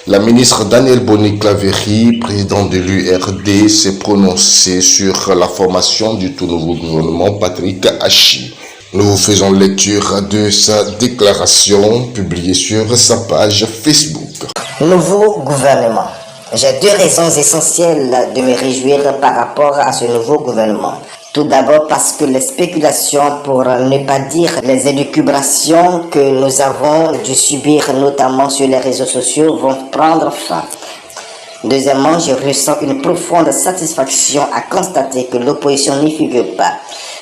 La ministre Danielle Boni-Claverie, présidente de l'URD, s'est prononcée sur la formation du tout nouveau gouvernement Patrick Achi. Nous vous faisons lecture de sa déclaration publiée sur sa page Facebook. Nouveau gouvernement. J'ai deux raisons essentielles de me réjouir par rapport à ce nouveau gouvernement. Tout d'abord parce que les spéculations, pour ne pas dire les élucubrations que nous avons dû subir notamment sur les réseaux sociaux vont prendre fin. Deuxièmement, je ressens une profonde satisfaction à constater que l'opposition n'y figure pas.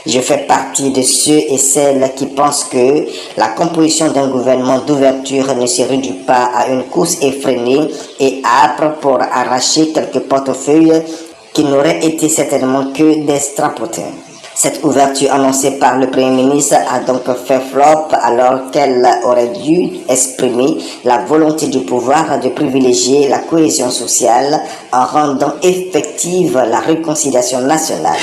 Je fais partie de ceux et celles qui pensent que la composition d'un gouvernement d'ouverture ne se réduit pas à une course effrénée et âpre pour arracher quelques portefeuilles qui n'auraient été certainement que des strapotins. Cette ouverture annoncée par le Premier ministre a donc fait flop alors qu'elle aurait dû exprimer la volonté du pouvoir de privilégier la cohésion sociale en rendant effective la réconciliation nationale.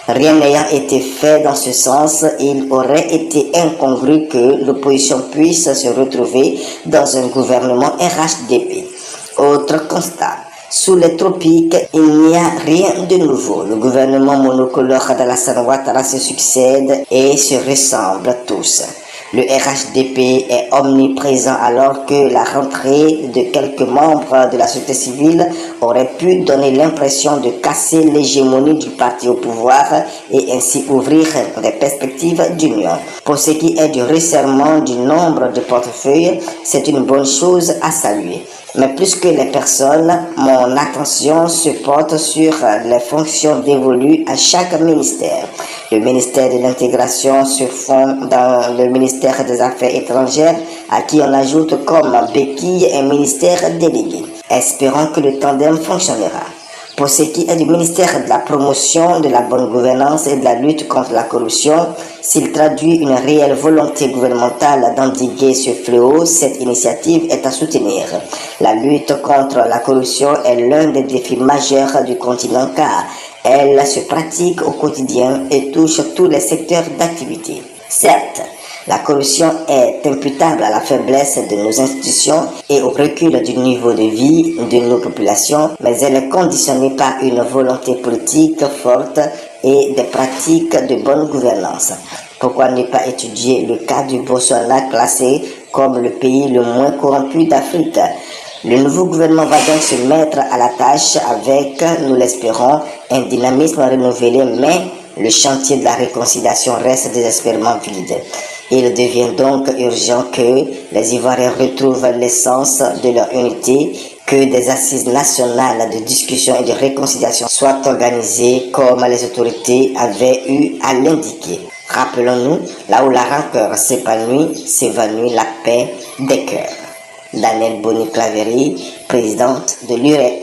Rien n'ayant été fait dans ce sens, il aurait été incongru que l'opposition puisse se retrouver dans un gouvernement RHDP. Autre constat. Sous les tropiques, il n'y a rien de nouveau. Le gouvernement monocolore d'Alassane Ouattara se succède et se ressemblent tous. Le RHDP est omniprésent alors que la rentrée de quelques membres de la société civile aurait pu donner l'impression de casser l'hégémonie du parti au pouvoir et ainsi ouvrir des perspectives d'union. Pour ce qui est du resserrement du nombre de portefeuilles, c'est une bonne chose à saluer. Mais plus que les personnes, mon attention se porte sur les fonctions dévolues à chaque ministère. Le ministère de l'intégration se fond dans le ministère des Affaires étrangères, à qui on ajoute comme béquille un ministère délégué. Espérons que le tandem fonctionnera. Pour ce qui est du ministère de la promotion de la bonne gouvernance et de la lutte contre la corruption, s'il traduit une réelle volonté gouvernementale d'endiguer ce fléau, cette initiative est à soutenir. La lutte contre la corruption est l'un des défis majeurs du continent car elle se pratique au quotidien et touche tous les secteurs d'activité. Certes, la corruption est imputable à la faiblesse de nos institutions et au recul du niveau de vie de nos populations, mais elle est conditionnée par une volonté politique forte et des pratiques de bonne gouvernance. Pourquoi ne pas étudier le cas du Botswana classé comme le pays le moins corrompu d'Afrique? Le nouveau gouvernement va donc se mettre à la tâche avec, nous l'espérons, un dynamisme renouvelé, mais le chantier de la réconciliation reste désespérément vide. Il devient donc urgent que les Ivoiriens retrouvent l'essence de leur unité, que des assises nationales de discussion et de réconciliation soient organisées comme les autorités avaient eu à l'indiquer. Rappelons-nous, là où la rancœur s'épanouit, s'évanouit la paix des cœurs. Danielle Boni-Claverie, présidente de l'URD.